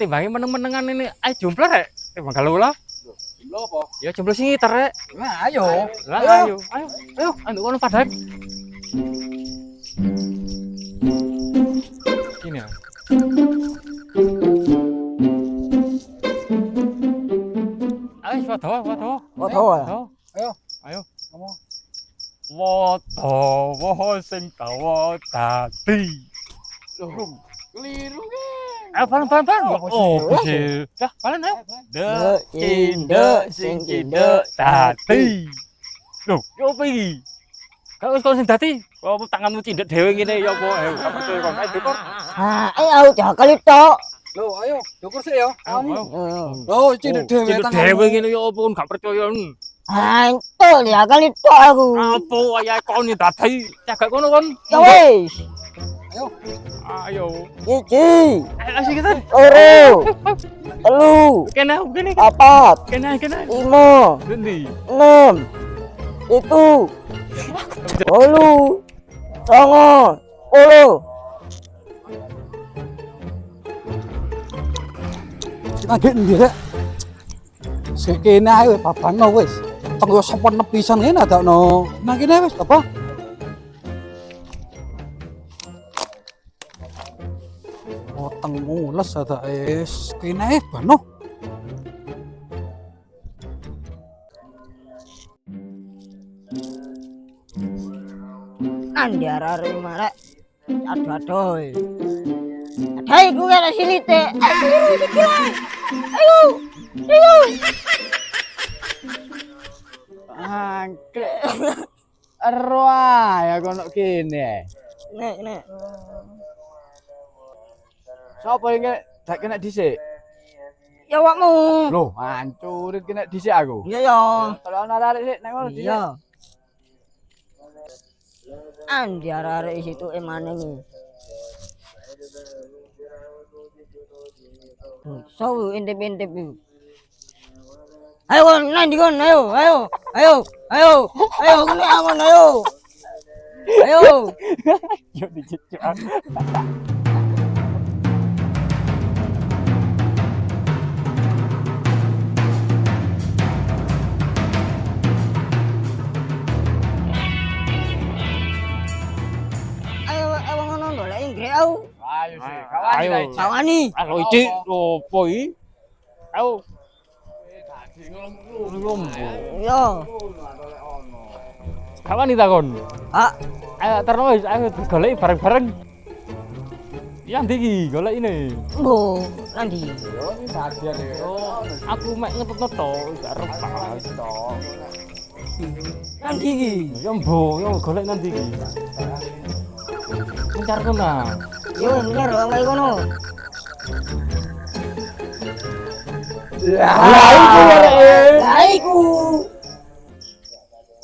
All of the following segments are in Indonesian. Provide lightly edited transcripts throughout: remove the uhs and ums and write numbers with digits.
timbangi meneng-menengan ini. Ayo jomblo rek. Timbang kalau lah. Jomblo apa? Ya jomblo sing ngiter rek. Nah, ayo. Lah ayo. Ayo kono padahal. Gini ya. Ayo foto. Ayo. Ayo. Ngomong. Foto sing tawa dadi. Loh, keliru kan? Ayo balen. Oh, bisa. Dah, balen ayo. Dek cindek sing cindek dadi. Loh, yo apa iki? Kalau sing dadi, apa tanganmu cindek dhewe ngene ya apa? Ayo, apa kon ayo dekor. Ayo jakal tok. Loh, ayo. Dukur sih ya. Ayo. Loh, cindek dhewe Cindek dhewe ngene ya apa kon gak percaya. Antul jakal tok aku. Apa wayahe kon dadi? Cagak kono kon. Ya wis. Ayo. Iki. Asik kita. Loro. Telu. Kene. Papat. Kene. 5. Endi? 6. Itu. 8. 9. 10. Lagi ndi rek? Sik kene ae babano wis. Tenggo sopan pisan ngene adakno. Nang kene wis apa? Oteng mules ada es kene bano. Andiara marek. Aduh. Ada iku kene silite. Ayo. Angke. Arwah ya kono kene. Nek. Sopo iki dak kena dhisik? Ya awakmu. Loh, hancurin kena dhisik aku. Iya ya. Kalau ana arek sik nang ngono dhisik. Iya. Andiara situ emane nih. So intip-intip itu. Ayo nang ndi kon, ayo. Kene aman ayo. Yo dicecek. Ayo ngono golek Inggris aku. Ayo sih, Ayo. Kawani. Halo iki opo iki? Ayo. Ngomong. Yo. Kapan ditakon? Pak, Ayo terus ayo golek bareng-bareng. Ya ndi iki golek ini. mbo nanti. Yo iki bagian e. Oh, aku mek ngetutno to, gak repas to. Nanti iki. Ya mbo, yo golek nanti iki. Mencar kena. Yo bener wae kono. Lah iku.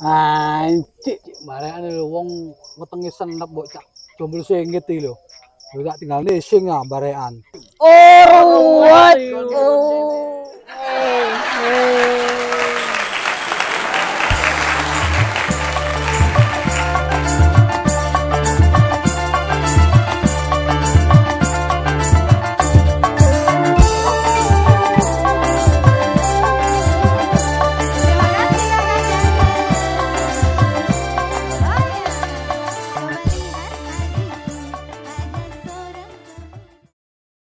Anjir, marekane lho wong wetenge senep mbok cak jomblo singit iki lho. Lho tak tinggal nesing ya barekan. Oh, what?